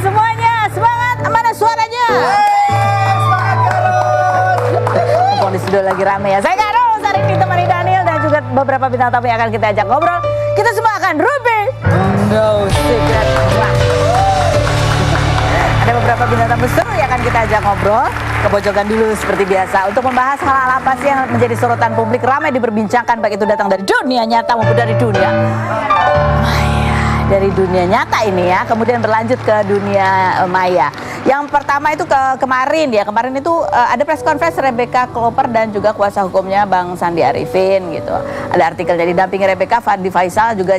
semuanya, semangat, mana suaranya? Di studio lagi rame ya. Saya Kak Ros, hari ini temani Daniel dan juga beberapa bintang tamu yang akan kita ajak ngobrol. Kita semua akan Ruby No Secret. Ada beberapa bintang tamu seru yang akan kita ajak ngobrol. Kepojokan dulu seperti biasa untuk membahas hal-hal apa sih yang menjadi sorotan publik, ramai diperbincangkan, baik itu datang dari dunia nyata maupun dari dunia dari dunia nyata ini ya, kemudian berlanjut ke dunia maya. Yang pertama itu kemarin itu ada press conference Rebecca Klopper dan juga kuasa hukumnya Bang Sandi Arifin gitu. Ada artikel jadi dampingi Rebecca, Fadli Faisal juga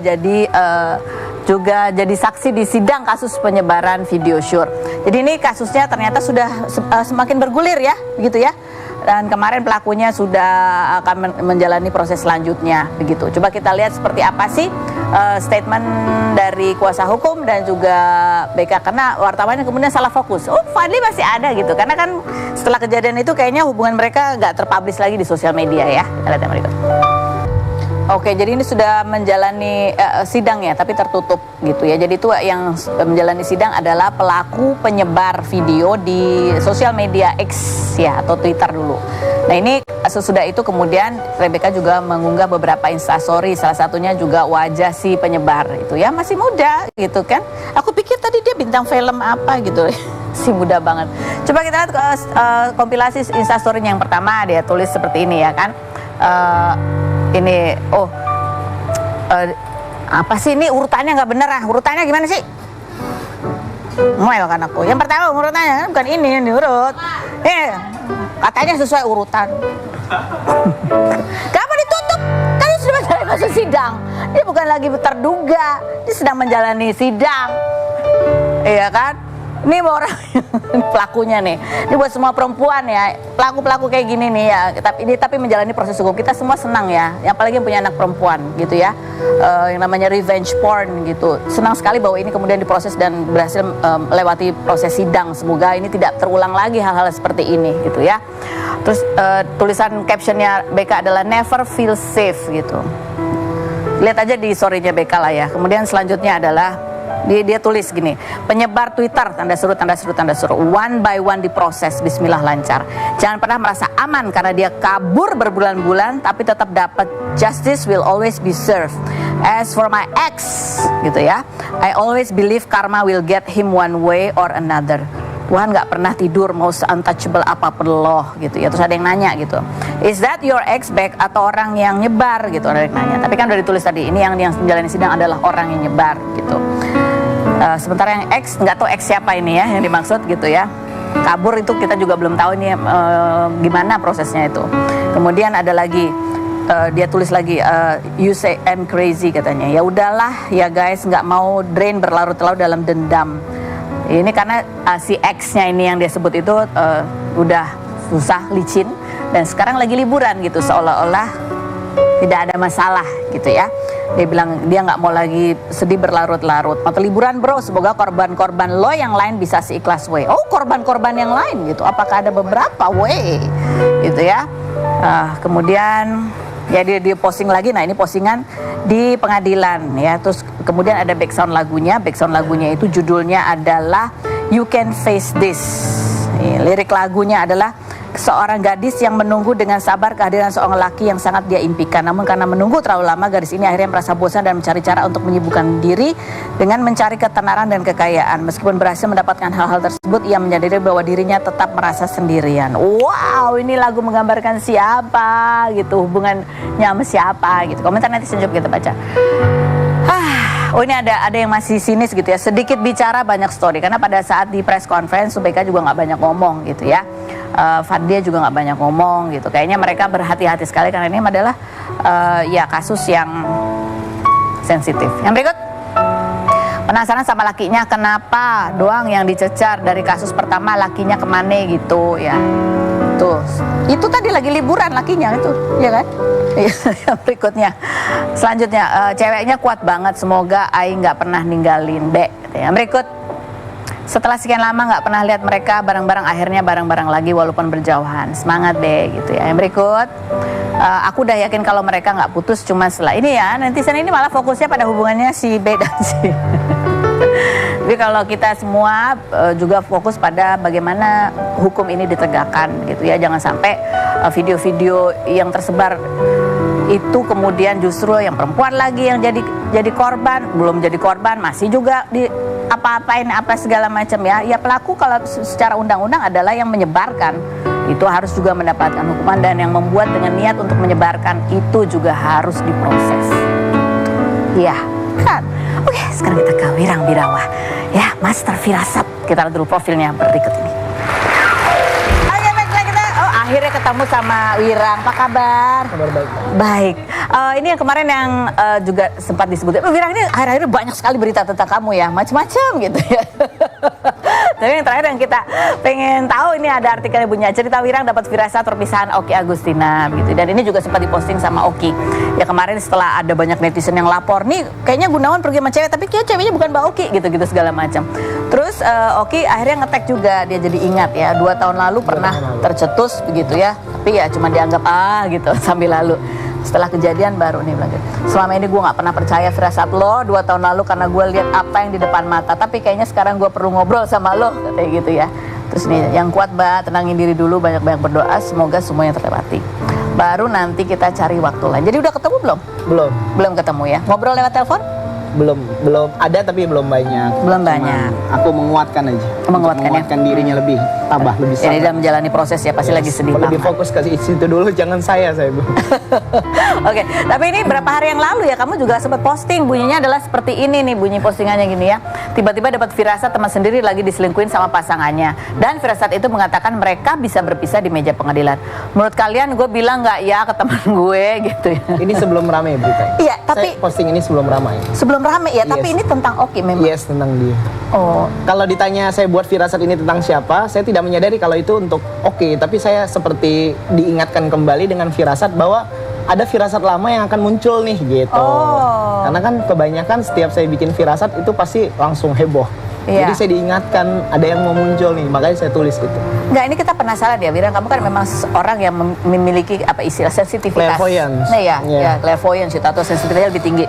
jadi saksi di sidang kasus penyebaran video syur. Jadi ini kasusnya ternyata sudah semakin bergulir ya, begitu ya. Dan kemarin pelakunya sudah akan menjalani proses selanjutnya begitu. Coba kita lihat seperti apa sih statement dari kuasa hukum dan juga BK, karena wartawannya kemudian salah fokus. Oh, Fadli masih ada gitu. Karena kan setelah kejadian itu kayaknya hubungan mereka nggak terpublish lagi di sosial media ya. Kita lihat yang berikut. Oke, jadi ini sudah menjalani sidang ya, tapi tertutup gitu ya. Jadi itu yang menjalani sidang adalah pelaku penyebar video di sosial media X ya, atau Twitter dulu. Nah ini sesudah itu kemudian Rebecca juga mengunggah beberapa instastory, salah satunya juga wajah si penyebar itu ya, masih muda gitu kan. Aku pikir tadi dia bintang film apa gitu, si muda banget. Coba kita lihat kompilasi instastory-nya yang pertama, dia tulis seperti ini ya kan. Ini apa sih ini urutannya nggak bener urutannya gimana sih? Ngoel kan aku. Yang pertama urutannya kan bukan ini urut. Katanya sesuai urutan. Kenapa ditutup? Kan dia sudah menjalani proses sidang. Dia bukan lagi terduga, dia sedang menjalani sidang. Iya kan? Ini orang pelakunya nih. Ini buat semua perempuan ya. Pelaku-pelaku kayak gini nih ya. Tapi menjalani proses hukum. Kita semua senang ya. Yang apalagi yang punya anak perempuan gitu ya. Yang namanya revenge porn gitu. Senang sekali bahwa ini kemudian diproses dan berhasil melewati proses sidang. Semoga ini tidak terulang lagi hal-hal seperti ini gitu ya. Terus tulisan captionnya BK adalah never feel safe gitu. Lihat aja di story-nya BK lah ya. Kemudian selanjutnya adalah dia tulis gini, penyebar Twitter tanda seru one by one diproses, bismillah lancar. Jangan pernah merasa aman karena dia kabur berbulan-bulan, tapi tetap dapat justice will always be served. As for my ex gitu ya, I always believe karma will get him one way or another. Tuhan nggak pernah tidur mau se-untouchable apapun loh gitu ya. Terus ada yang nanya gitu, is that your ex back atau orang yang nyebar gitu, ada yang nanya. Tapi kan udah ditulis tadi, ini yang menjalani sidang adalah orang yang nyebar gitu. Sementara yang X, nggak tahu X siapa ini ya yang dimaksud gitu ya. Kabur itu kita juga belum tahu ini gimana prosesnya itu. Kemudian ada lagi dia tulis lagi, you say I'm crazy katanya. Ya udahlah ya guys, nggak mau drain berlarut-larut dalam dendam. Ini karena si X-nya ini yang dia sebut itu udah susah, licin, dan sekarang lagi liburan gitu, seolah-olah tidak ada masalah gitu ya. Dia bilang dia nggak mau lagi sedih berlarut-larut. Atau liburan bro, semoga korban-korban lo yang lain bisa seikhlas we. Oh, korban-korban yang lain gitu. Apakah ada beberapa we gitu ya. Kemudian ya dia posting lagi. Nah ini postingan di pengadilan ya. Terus kemudian ada background lagunya. Background lagunya itu judulnya adalah You Can Face This. Lirik lagunya adalah seorang gadis yang menunggu dengan sabar kehadiran seorang laki yang sangat dia impikan. Namun karena menunggu terlalu lama, gadis ini akhirnya merasa bosan dan mencari cara untuk menyibukkan diri dengan mencari ketenaran dan kekayaan. Meskipun berhasil mendapatkan hal-hal tersebut, ia menyadari bahwa dirinya tetap merasa sendirian. Wow, ini lagu menggambarkan siapa gitu, hubungannya sama siapa gitu. Komentar netizen coba kita baca. Oh ini ada yang masih sinis gitu ya, sedikit bicara banyak story. Karena pada saat di press conference BK juga nggak banyak ngomong gitu ya. Fadli juga nggak banyak ngomong gitu. Kayaknya mereka berhati-hati sekali karena ini adalah ya kasus yang sensitif. Yang berikut, penasaran sama lakinya kenapa doang yang dicecar, dari kasus pertama lakinya kemana gitu ya. Tuh, itu tadi lagi liburan lakinya itu, ya kan? Yang berikutnya, selanjutnya ceweknya kuat banget, semoga Ai nggak pernah ninggalin Be. Yang berikut, setelah sekian lama nggak pernah lihat mereka bareng-bareng, akhirnya bareng-bareng lagi walaupun berjauhan, semangat Be gitu ya. Yang berikut, aku udah yakin kalau mereka nggak putus, cuma setelah ini ya netizen ini malah fokusnya pada hubungannya si B dan si Jadi kalau kita semua juga fokus pada bagaimana hukum ini ditegakkan gitu ya. Jangan sampai video-video yang tersebar itu kemudian justru yang perempuan lagi yang jadi korban, belum jadi korban masih juga di apa-apain apa segala macam ya. Ya pelaku kalau secara undang-undang adalah yang menyebarkan. Itu harus juga mendapatkan hukuman, dan yang membuat dengan niat untuk menyebarkan itu juga harus diproses. Iya, kan? Oke, sekarang kita ke Wirang Birawa. Ya, Master Firasat. Kita lihat dulu profilnya berikut ini. Oke, baiklah kita. Oh, akhirnya ketemu sama Wirang. Apa kabar? Kabar baik. Baik. Ini yang kemarin yang juga sempat disebut. Wirang ini akhir-akhir banyak sekali berita tentang kamu ya, macam-macam gitu ya. Tapi yang terakhir yang kita pengen tahu ini ada artikelnya bunyinya, cerita Wirang dapat firasat perpisahan Oki Agustina gitu. Dan ini juga sempat diposting sama Oki. Ya kemarin setelah ada banyak netizen yang lapor nih, kayaknya Gunawan pergi sama cewek tapi kayak ceweknya bukan Mbak Oki gitu-gitu segala macam. Terus Oki akhirnya nge-tag juga, dia jadi ingat ya 2 tahun lalu pernah tercetus begitu ya. Tapi ya cuma dianggap gitu sambil lalu. Setelah kejadian baru nih bilang gitu, selama ini gue gak pernah percaya firasat lo 2 tahun lalu karena gue lihat apa yang di depan mata, tapi kayaknya sekarang gue perlu ngobrol sama lo, katanya gitu ya. Terus nih, yang kuat Mbak, tenangin diri dulu, banyak-banyak berdoa, semoga semuanya terlewati. Baru nanti kita cari waktu lain. Jadi udah ketemu belum? Belum ketemu ya. Ngobrol lewat telepon? Belum ada tapi belum banyak. Belum banyak. Aku menguatkan aja. Menguatkan dirinya lebih tabah, lebih sabar. Ini dalam menjalani proses ya, pasti lagi sedih Lebih banget. fokus ke situ dulu, jangan saya Bu. Oke, tapi ini berapa hari yang lalu ya kamu juga sempat posting, bunyinya adalah seperti ini nih, bunyi postingannya gini ya. Tiba-tiba dapat firasat teman sendiri lagi diselingkuhin sama pasangannya, dan firasat itu mengatakan mereka bisa berpisah di meja pengadilan. Menurut kalian gue bilang nggak ya ke teman gue gitu ya? Ini sebelum ramai berita. Iya, tapi saya posting ini sebelum ramai. Sebelum rame ya, tapi Yes. ini tentang Oki memang. Yes, tentang dia. Oh, Kalau ditanya saya buat firasat ini tentang siapa, saya tidak menyadari kalau itu untuk Oki, tapi saya seperti diingatkan kembali dengan firasat bahwa ada firasat lama yang akan muncul nih gitu. Oh. Karena kan kebanyakan setiap saya bikin firasat itu pasti langsung heboh. Iya. Jadi saya diingatkan ada yang mau muncul nih, makanya saya tulis itu. Enggak, ini kita penasaran ya, Wirang, kamu kan memang seorang yang memiliki apa istilah sensitivitas. Clairvoyance. Nah ya, Yeah. ya clairvoyance atau sensitivitasnya lebih tinggi.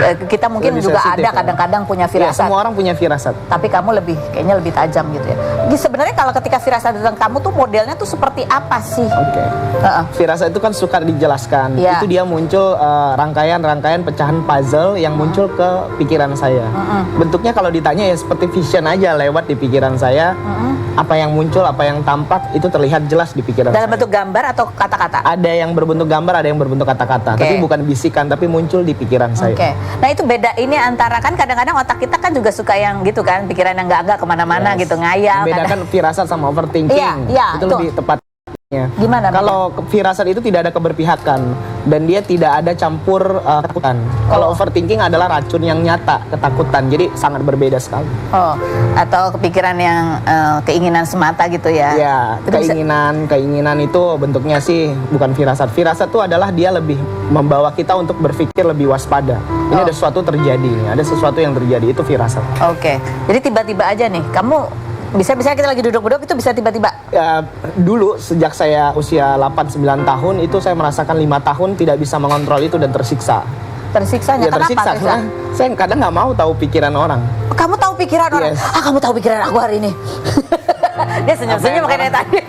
Kita mungkin Lebih juga sensitif, ada ya. kadang-kadang punya Ya, firasat. semua orang punya firasat. Tapi kamu kayaknya lebih tajam gitu ya. Jadi sebenarnya kalau ketika firasat tentang kamu tuh modelnya tuh seperti apa sih? Oke. Firasat itu kan suka dijelaskan. Iya. Itu dia muncul rangkaian-rangkaian pecahan puzzle yang muncul ke pikiran saya. Bentuknya kalau ditanya ya seperti vision aja lewat di pikiran saya. Apa yang muncul, apa yang tampak itu terlihat jelas di pikiran Dalam saya. bentuk gambar atau kata-kata? Ada yang berbentuk gambar, ada yang berbentuk kata-kata. Oke. Tapi bukan bisikan, tapi muncul di pikiran saya. Oke. Nah itu beda ini antara kan kadang-kadang otak kita kan juga suka yang gitu kan, pikiran yang nggak kemana-mana Yes. gitu, ngayal. Membedakan firasat sama overthinking. Iya, itu itu. lebih tepat. Gimana? Kalau firasat itu tidak ada keberpihakan dan dia tidak ada campur ketakutan. Kalau overthinking adalah racun yang nyata, ketakutan. Jadi sangat berbeda sekali. Oh, atau kepikiran yang keinginan semata gitu ya? Ya, Itu bisa- keinginan itu bentuknya sih bukan firasat. Firasat itu adalah dia lebih membawa kita untuk berpikir lebih waspada. Ini ada sesuatu terjadi nih, ada sesuatu yang terjadi, itu firasat. Oke, jadi tiba-tiba aja nih, kamu bisa kita lagi duduk-duduk itu bisa tiba-tiba. Ya, dulu sejak saya usia 8-9 tahun itu saya merasakan 5 tahun tidak bisa mengontrol itu dan tersiksa. Tersiksanya, Ya kenapa? tersiksa karena saya kadang nggak mau tahu pikiran orang. Kamu tahu pikiran orang? Yes. Kamu tahu pikiran aku hari ini. Dia senyum-senyum makanya dari tadi.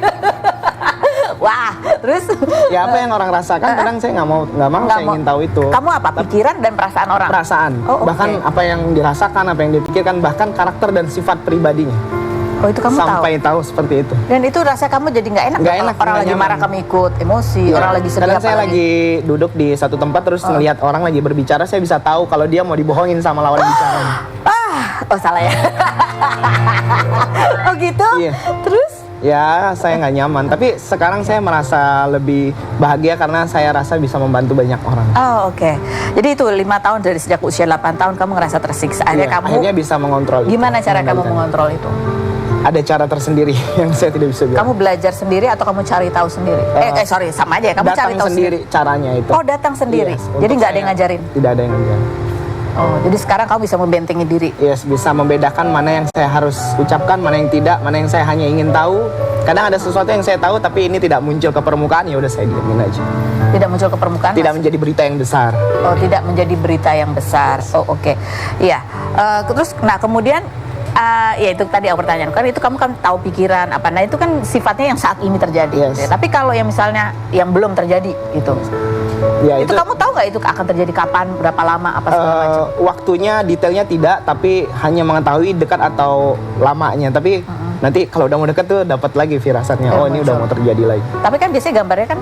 Wah, terus? Ya apa yang orang rasakan kadang saya nggak mau Nggak saya mau. ingin tahu itu. Kamu apa? Pikiran dan perasaan orang? Perasaan, Oh, oke. bahkan apa yang dirasakan, apa yang dipikirkan, bahkan karakter dan sifat pribadinya. Oh, itu kamu Sampai tahu seperti itu. Dan itu rasa kamu jadi nggak enak? Nggak Kalau enak, orang nggak lagi nyaman. marah kamu ikut emosi, Iya. orang lagi sedih Kadang apa saya lagi duduk di satu tempat terus ngelihat orang lagi berbicara, saya bisa tahu kalau dia mau dibohongin sama lawan bicaranya. Oh salah ya. Oh gitu? Iya. Terus? Ya, saya nggak nyaman. Tapi sekarang saya merasa lebih bahagia karena saya rasa bisa membantu banyak orang. Oh oke. Jadi itu 5 tahun dari sejak usia 8 tahun kamu ngerasa tersiksa. Akhirnya Iya, kamu akhirnya bisa mengontrol. itu, gimana cara kamu mengendalikan. mengontrol itu? Ada cara tersendiri yang saya tidak bisa bilang. Kamu belajar sendiri atau kamu cari tahu sendiri? Sorry, sama aja ya. Kamu Datang cari tahu sendiri caranya itu. Oh, datang sendiri. Yes, Jadi untuk nggak ada yang saya ngajarin. Tidak ada yang ngajarin. Oh, jadi sekarang kamu bisa membentengi diri. Yes, bisa membedakan mana yang saya harus ucapkan, mana yang tidak, mana yang saya hanya ingin tahu. Kadang ada sesuatu yang saya tahu tapi ini tidak muncul ke permukaan, ya udah saya diamin aja. Tidak muncul ke permukaan. Tidak menjadi berita yang besar. Oh, tidak menjadi berita yang besar. Oh, oke. Iya. Terus, nah kemudian, ya itu tadi aku pertanyaan. Kan itu kamu kan tahu pikiran apa. Nah itu kan sifatnya yang saat ini terjadi. Yes. Gitu ya. Tapi kalau yang misalnya yang belum terjadi gitu. Ya, Itu kamu tahu nggak itu akan terjadi kapan, berapa lama, apa segala macam? Waktunya detailnya tidak, tapi hanya mengetahui dekat atau lamanya. Tapi nanti kalau udah mau dekat tuh dapat lagi firasatnya. Oh, ini udah mau terjadi lagi. Tapi kan biasanya gambarnya kan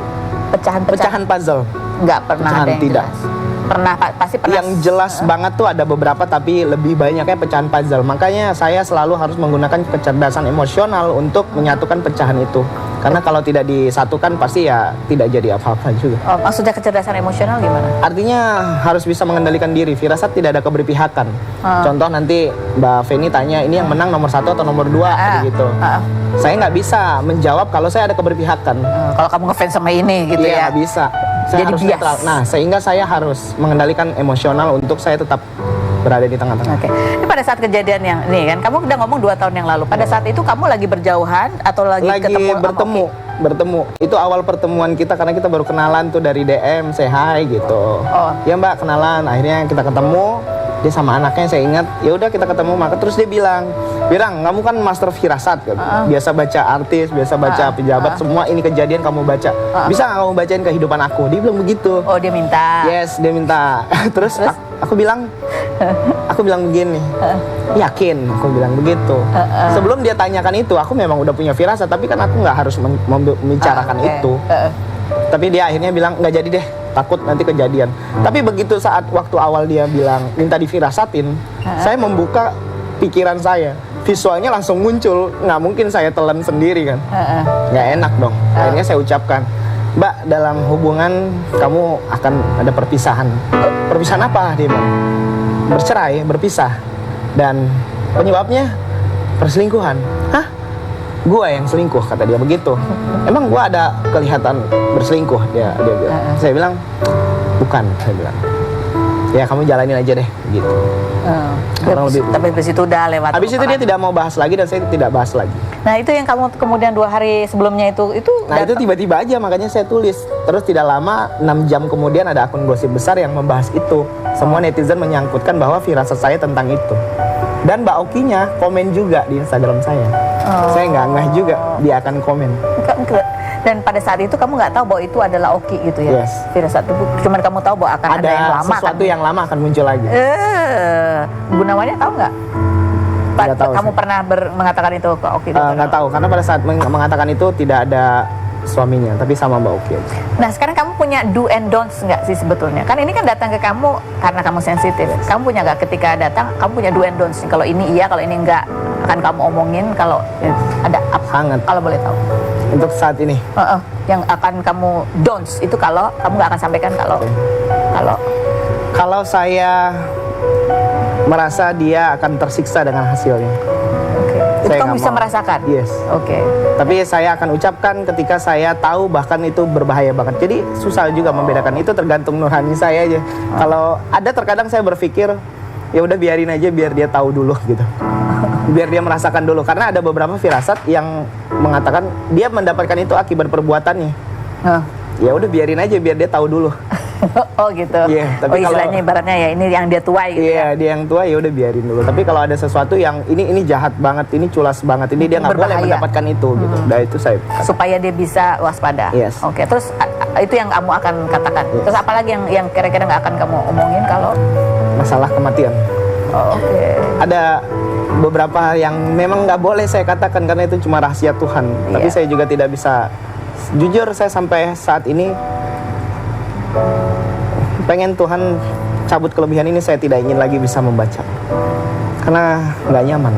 pecahan-pecahan. Pecahan puzzle. Nggak pernah Pecahan ada yang tidak. jelas. Pernah, pasti pernah. Yang jelas banget tuh ada beberapa, tapi lebih banyaknya pecahan puzzle. Makanya saya selalu harus menggunakan kecerdasan emosional untuk menyatukan pecahan itu. Karena kalau tidak disatukan pasti ya tidak jadi apa-apa juga. Oh, maksudnya kecerdasan emosional gimana? Artinya harus bisa mengendalikan diri. Firasat tidak ada keberpihakan. Contoh nanti Mbak Feni tanya ini yang menang nomor 1 atau nomor 2 gitu. Saya nggak bisa menjawab kalau saya ada keberpihakan. Kalau kamu ngefans sama ini gitu Iya, ya. nggak bisa. Saya Jadi harus bias. netral. Nah, sehingga saya harus mengendalikan emosional untuk saya tetap berada di tengah-tengah. Oke. Ini pada saat kejadian yang ini kan, kamu udah ngomong 2 tahun yang lalu. Pada saat itu kamu lagi berjauhan atau lagi ketemu sama bertemu. Itu awal pertemuan kita karena kita baru kenalan tuh dari DM, say hi gitu. Oh. Ya Mbak, kenalan. Akhirnya kita ketemu. Dia sama anaknya, saya ingat. Ya udah kita ketemu, maka terus dia bilang, "Birang, kamu kan master firasat kan. Biasa baca artis, biasa baca pejabat, semua ini kejadian kamu baca. Bisa nggak kamu bacain kehidupan aku?" Dia bilang begitu. Oh, dia minta. Yes, dia minta. Terus aku bilang begini, yakin, aku bilang begitu. Sebelum dia tanyakan itu, aku memang udah punya firasat, tapi kan aku nggak harus membicarakan itu. Tapi dia akhirnya bilang nggak jadi deh, takut nanti kejadian. Tapi begitu saat waktu awal dia bilang minta difirasatin, saya membuka pikiran saya, visualnya langsung muncul. Nggak mungkin saya telan sendiri kan, nggak enak dong. Akhirnya saya ucapkan, "Mbak, dalam hubungan kamu akan ada perpisahan." "Perpisahan apa?" Dia bilang. "Bercerai, berpisah. Dan penyebabnya perselingkuhan." "Hah? Gua yang selingkuh," kata dia begitu. "Emang gua ada kelihatan berselingkuh?" Dia bilang. Saya bilang, "Bukan," saya bilang. "Ya kamu jalanin aja deh," gitu. Tapi dari situ udah lewat. Habis itu dia tidak mau bahas lagi dan saya tidak bahas lagi. Nah itu yang kamu kemudian 2 hari sebelumnya itu Nah itu tiba-tiba aja, makanya saya tulis. Terus tidak lama, 6 jam kemudian ada akun gosip besar yang membahas itu. Semua netizen menyangkutkan bahwa firasat saya tentang itu. Dan Mbak Okinya komen juga di Instagram saya. Saya nggak ngeh juga dia akan komen. Dan pada saat itu kamu nggak tahu bahwa itu adalah Oki gitu ya? Yes. Firasat itu cuman kamu tahu bahwa akan ada yang lama sesuatu kan? yang lama akan muncul lagi. Bu Nawanya tahu nggak? Nggak tahu Kamu sih. pernah mengatakan itu ke Oki? Nggak tahu, karena pada saat mengatakan itu tidak ada suaminya, tapi sama Mbak Oki aja. Nah sekarang kamu punya do and don'ts nggak sih sebetulnya? Kan ini kan datang ke kamu karena kamu sensitif. Kamu punya nggak ketika datang, kamu punya do and don'ts? Kalau ini iya, kalau ini enggak, akan kamu omongin. Kalau ada apa? Sangat. Kalau boleh tahu. Untuk saat ini. Yang akan kamu don'ts itu kalau kamu nggak akan sampaikan Kalau saya merasa dia akan tersiksa dengan hasilnya. Itu Saya kamu nggak bisa mau. merasakan? Yes. Oke. Tapi saya akan ucapkan ketika saya tahu bahkan itu berbahaya banget. Jadi susah juga membedakan, itu tergantung nurani saya aja. Kalau ada terkadang saya berpikir ya udah biarin aja biar dia tahu dulu gitu. Biar dia merasakan dulu, karena ada beberapa firasat yang mengatakan dia mendapatkan itu akibat perbuatannya. Ya udah biarin aja biar dia tahu dulu. Oh gitu. Iya, tapi istilahnya ibaratnya ya ini yang dia tuai gitu Iya, dia yang tua ya udah biarin dulu. Tapi kalau ada sesuatu yang ini jahat banget, ini culas banget, ini dia nggak boleh Berbahaya. mendapatkan itu gitu. Nah itu saya supaya dia bisa waspada. Yes. Oke, terus itu yang kamu akan katakan. Yes. Terus apalagi yang kira-kira nggak akan kamu omongin kalau masalah kematian. Oke. Ada beberapa yang memang nggak boleh saya katakan karena itu cuma rahasia Tuhan. Tapi Iya. saya juga tidak bisa. Jujur saya sampai saat ini pengen Tuhan cabut kelebihan ini, saya tidak ingin lagi bisa membaca. Karena nggak nyaman.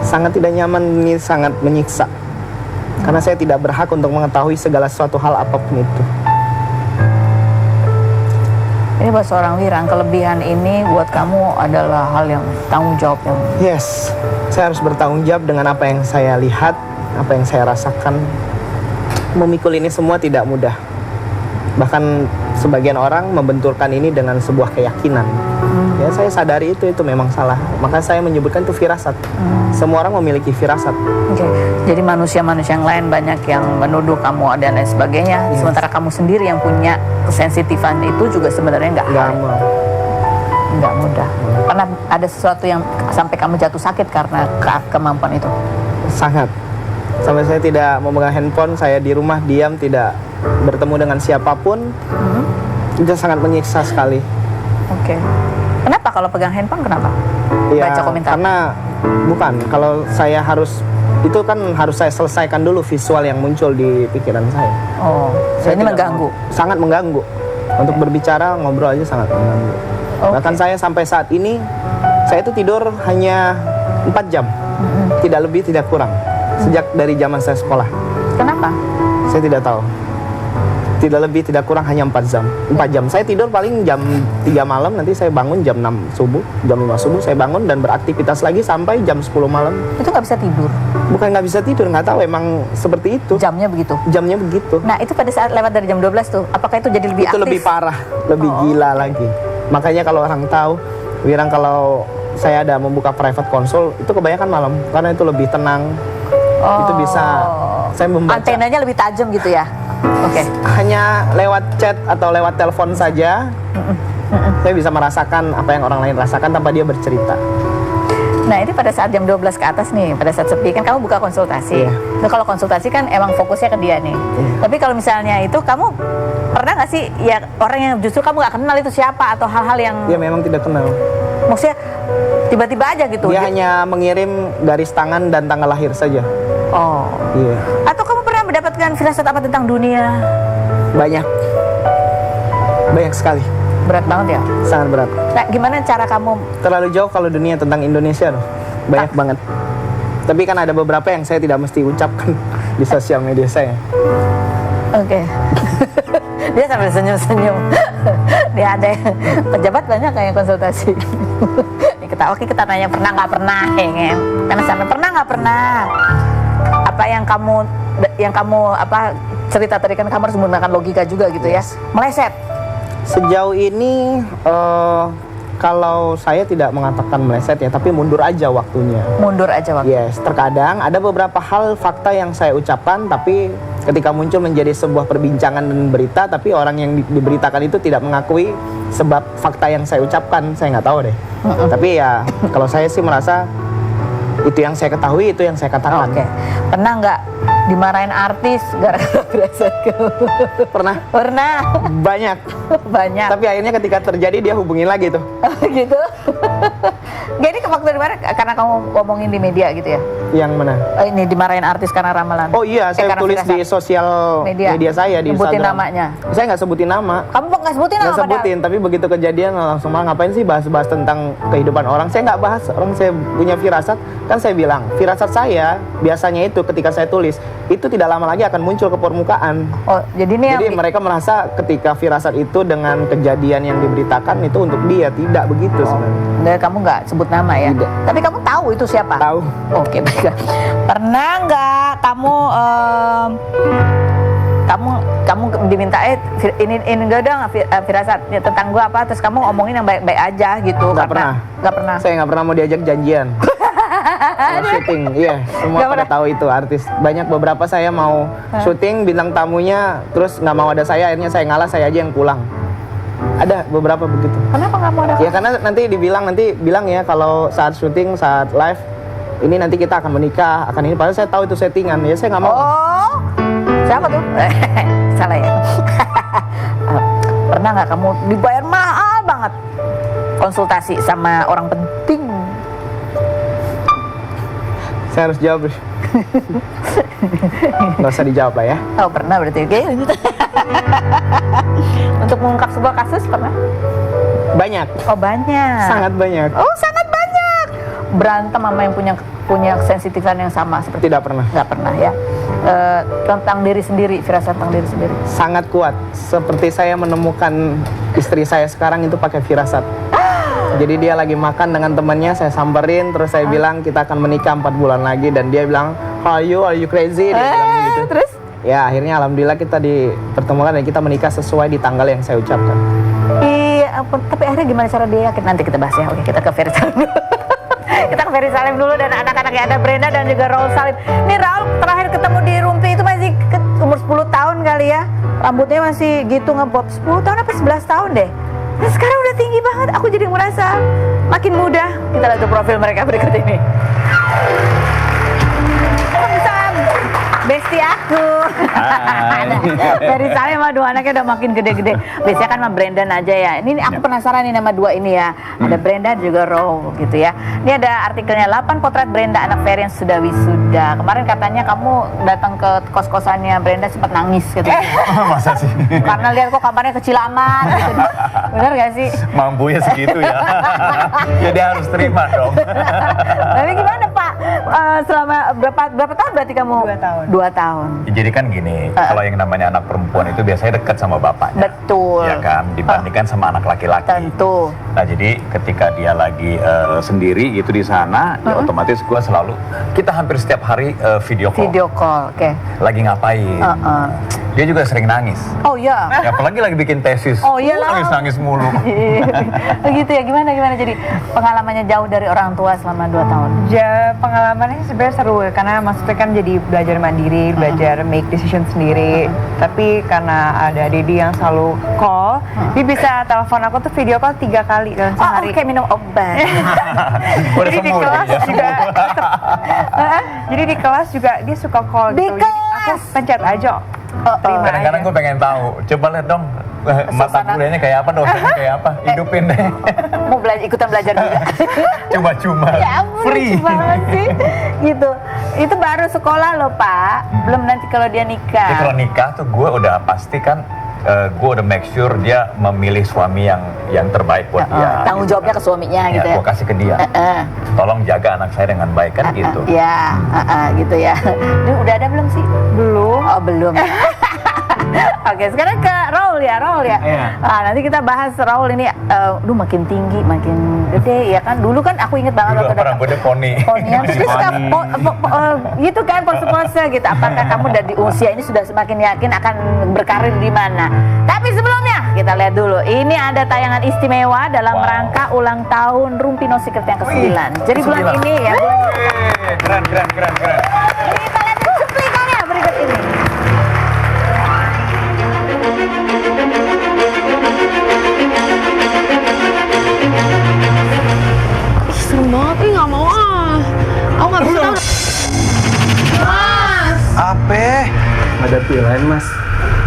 Sangat tidak nyaman, ini sangat menyiksa. Karena saya tidak berhak untuk mengetahui segala sesuatu hal apapun itu. Ini buat seorang Wirang, kelebihan ini buat kamu adalah hal yang tanggung jawab yang Yes, saya harus bertanggung jawab dengan apa yang saya lihat, apa yang saya rasakan. Memikul ini semua tidak mudah. Bahkan sebagian orang membenturkan ini dengan sebuah keyakinan. Ya saya sadari itu memang salah. Maka saya menyebutkan itu firasat. Semua orang memiliki firasat. Oke. Jadi manusia-manusia yang lain banyak yang menuduh kamu dan lain sebagainya. Sementara kamu sendiri yang punya kesensitifan itu juga sebenarnya nggak mudah. Pernah ada sesuatu yang sampai kamu jatuh sakit karena kemampuan itu? Sangat. Sampai saya tidak memegang handphone, saya di rumah diam, tidak bertemu dengan siapapun. Itu sangat menyiksa sekali. Oke. Kenapa kalau pegang handphone, kenapa? Ya, Baca komentar. karena bukan, kalau saya harus, itu kan harus saya selesaikan dulu visual yang muncul di pikiran saya. Oh, Saya ini tidak mengganggu. Sangat mengganggu. Untuk berbicara, ngobrol aja sangat mengganggu. Oke. Bahkan saya sampai saat ini, saya itu tidur hanya 4 jam. Tidak lebih, tidak kurang. Sejak dari zaman saya sekolah. Kenapa? Saya tidak tahu. Tidak lebih, tidak kurang, hanya 4 jam. 4 jam. Saya tidur paling jam 3 malam, nanti saya bangun jam 6 subuh, jam 5 subuh, saya bangun dan beraktivitas lagi sampai jam 10 malam. Itu nggak bisa tidur. Bukan nggak bisa tidur, nggak tahu, emang seperti itu. Jamnya begitu. Jamnya begitu. Nah, itu pada saat lewat dari jam 12 tuh, apakah itu jadi lebih Itu aktif? lebih parah, lebih gila lagi. Makanya kalau orang tahu, bilang kalau saya ada membuka private console, itu kebanyakan malam, karena itu lebih tenang. Itu bisa, saya membaca. Antenanya lebih tajam gitu ya? Oke. Hanya lewat chat atau lewat telepon saja, saya bisa merasakan apa yang orang lain rasakan tanpa dia bercerita. Nah, ini pada saat jam 12 ke atas nih, pada saat sepi kan kamu buka konsultasi. Iya. Nah, kalau konsultasi kan emang fokusnya ke dia nih. Tapi kalau misalnya itu kamu pernah nggak sih ya orang yang justru kamu nggak kenal itu siapa atau hal-hal yang Dia memang tidak kenal. maksudnya tiba-tiba aja gitu? Dia hanya mengirim garis tangan dan tanggal lahir saja. Oh. Iya. Atau kamu pernah mendapatkan firasat apa tentang dunia? Banyak. Banyak sekali. Berat banget ya? Sangat berat. Nah, gimana cara kamu? Terlalu jauh kalau dunia tentang Indonesia loh. Banyak banget. Tapi kan ada beberapa yang saya tidak mesti ucapkan di sosial media saya. Oke. Dia sambil senyum-senyum. Dia ada yang pejabat banyak kayak konsultasi. Oke, kita tanya pernah nggak pernah, pengen. Karena sampai pernah nggak pernah. Apa yang kamu apa cerita tadi kan kamu harus menggunakan logika juga gitu ya. Meleset. Sejauh ini kalau saya tidak mengatakan meleset ya, tapi mundur aja waktunya. Mundur aja waktu. Yes, terkadang ada beberapa hal fakta yang saya ucapkan, tapi ketika muncul menjadi sebuah perbincangan dan berita, tapi orang yang diberitakan itu tidak mengakui sebab fakta yang saya ucapkan, saya nggak tahu deh. Tapi ya, kalau saya sih merasa itu yang saya ketahui, itu yang saya katakan. Oke. Pernah nggak dimarahin artis gara-gara firasat kamu? Pernah. Pernah. Banyak. Banyak. Tapi akhirnya ketika terjadi dia hubungin lagi tuh. Gitu. Jadi waktu dimana? Karena kamu ngomongin di media gitu ya? Yang mana? Ini dimarahin artis karena ramalan. Oh iya, saya karena tulis firasat. di sosial media saya di Sebutin Instagram. namanya. Saya nggak sebutin nama. Kamu nggak sebutin nama? Nggak sebutin, tapi begitu kejadian langsung malah ngapain sih bahas-bahas tentang kehidupan orang. Saya nggak bahas, orang saya punya firasat. Kan saya bilang, firasat saya biasanya itu ketika saya tulis, itu tidak lama lagi akan muncul ke permukaan. Oh, jadi ini Jadi yang mereka merasa ketika firasat itu dengan kejadian yang diberitakan itu untuk dia, tidak begitu sebenarnya. Dan kamu nggak sebut nama ya? Tidak. Tapi kamu tahu itu siapa? Tahu. Oke, baik. Pernah nggak kamu diminta ini enggak dong firasat ya, tentang gua apa, terus kamu ngomongin yang baik-baik aja gitu? Nggak pernah. Nggak pernah. Saya nggak pernah mau diajak janjian. Mau syuting, iya, semua Nggak pada pernah. tahu itu artis. Banyak beberapa saya mau syuting, bintang tamunya, terus nggak mau ada saya, akhirnya saya ngalah, saya aja yang pulang. Ada beberapa begitu. Kenapa nggak mau ada? Ya karena nanti bilang ya kalau saat syuting, saat live, ini nanti kita akan menikah, akan ini. Padahal saya tahu itu settingan, ya saya nggak mau. Oh, siapa tuh? Salah ya. Pernah nggak kamu dibayar mahal banget konsultasi sama orang penting? Saya harus jawab. Nggak usah dijawab lah ya. Oh, pernah berarti. Oke. Untuk mengungkap sebuah kasus pernah? Banyak, Oh, banyak. sangat banyak. Oh, sangat banyak. Berantem sama yang punya sensitifan yang sama seperti Tidak pernah. nggak pernah ya. Tentang diri sendiri, firasat tentang diri sendiri. Sangat kuat. Seperti saya menemukan istri saya sekarang itu pakai firasat. Jadi dia lagi makan dengan temannya, saya samperin, terus saya bilang kita akan menikah 4 bulan lagi, dan dia bilang, are you crazy? Dia bilang gitu. Terus? ya akhirnya alhamdulillah kita dipertemukan dan kita menikah sesuai di tanggal yang saya ucapkan. Iya, tapi akhirnya gimana cara dia yakin? Nanti kita bahas ya. Oke, kita ke Ferry Salim dulu. Kita ke Ferry Salim dulu dan anak-anaknya ada Brenda dan juga Raul Salim. Ini Raul terakhir ketemu di Rumpi itu masih umur 10 tahun kali ya. Rambutnya masih gitu ngebob 10 tahun apa 11 tahun deh. Nah, sekarang udah tinggi banget. Aku jadi merasa makin muda. Kita lihat tuh profil mereka berikut ini. Sam, bestie aku. Dari saya sama dua anaknya udah makin gede-gede. Biasanya kan sama Brendan aja ya. Ini aku penasaran nih nama dua ini ya. Ada Brenda juga Raul gitu ya. Ini ada artikelnya 8 potret Brenda anak Ferry yang sudah wisuda. Kemarin katanya kamu datang ke kos-kosannya Brenda sempat nangis gitu. Masa sih? Karena lihat kok kamarnya kecil amat gitu. Bener gak sih? Mampunya segitu ya. Ya dia harus terima dong. Tapi gimana Pak? Selama berapa tahun berarti kamu? 2 tahun. 2 tahun. Jadi kan gini, kalau yang namanya anak perempuan itu biasanya dekat sama bapaknya. Betul. Ya kan, dibandingkan sama anak laki-laki. Tentu. Nah jadi ketika dia lagi sendiri gitu di sana, ya otomatis gue selalu, kita hampir setiap hari video call. Video call, oke. Lagi ngapain? Dia juga sering nangis. Oh iya. Ya, apalagi lagi bikin tesis. Oh, iyalah. Nangis mulu. Begitu ya, gimana jadi pengalamannya jauh dari orang tua selama 2 tahun? Ya, pengalamannya sebenarnya seru ya, karena maksudnya kan jadi belajar mandiri, belajar make decision sendiri. Tapi karena ada Dedi yang selalu call, dia bisa telepon aku tuh video call 3 kali dalam Oh, sehari. kayak minum obat. Udah Jadi di sembuh kelas dia. juga, jadi di kelas juga dia suka call Di gitu. Jadi aku kelas? pencet aja. Terima Kadang-kadang aja. gue pengen tahu. Coba lihat dong mata Suasana. kuliahnya kayak apa, dosennya kayak apa. Hidupin deh. Mau ikutan belajar juga. Cuma-cuma. Ya ampun, Free. lucu banget sih. Gitu. Itu baru sekolah loh Pak. Belum nanti kalau dia Jadi nikah. kalau nikah tuh gue udah pasti kan, gue udah make sure dia memilih suami yang terbaik buat dia. Tanggung jawabnya ke suaminya Ya, gitu ya. gue kasih ke dia. Tolong jaga anak saya dengan baik kan gitu. Ya, gitu ya. Ini udah ada belum sih? Belum. Oh belum. Oke, sekarang ke Raul ya. Iya. Nah, nanti kita bahas Raul ini, makin tinggi, makin gede ya kan. Dulu kan aku inget banget Dulu waktu apa rambutnya poni. Ponian, terus suka gitu kan pose-pose gitu. Apakah kamu dari usia ini sudah semakin yakin akan berkarir di mana? Tapi sebelumnya kita lihat dulu. Ini ada tayangan istimewa dalam rangka ulang tahun Rumpi No Secret yang ke-9. Jadi bulan ini ya. Keren. Ini kita lihat cuplikannya berikut ini. Ih, serem banget, nggak mau ah. Aku nggak bisa tahu. Ape? Nggak ada pilihan mas.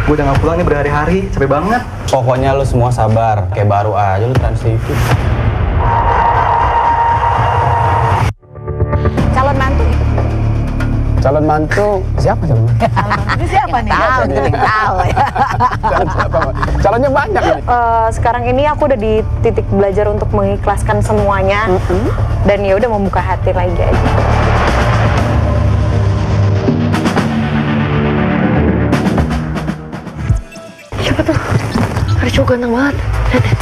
Gue udah nggak pulang nih berhari-hari, capek banget. Pokoknya lu semua sabar, kayak baru aja lu transitif. Calon mantu itu. Calon mantu, siapa calon mantu? Itu siapa nih? Tahu ya. Calon siapa? Calonnya banyak nih. Sekarang ini aku udah di titik belajar untuk mengikhlaskan semuanya dan ya udah membuka hati lagi aja. Siapa tuh? Ada cowok ganteng banget. Lihat deh.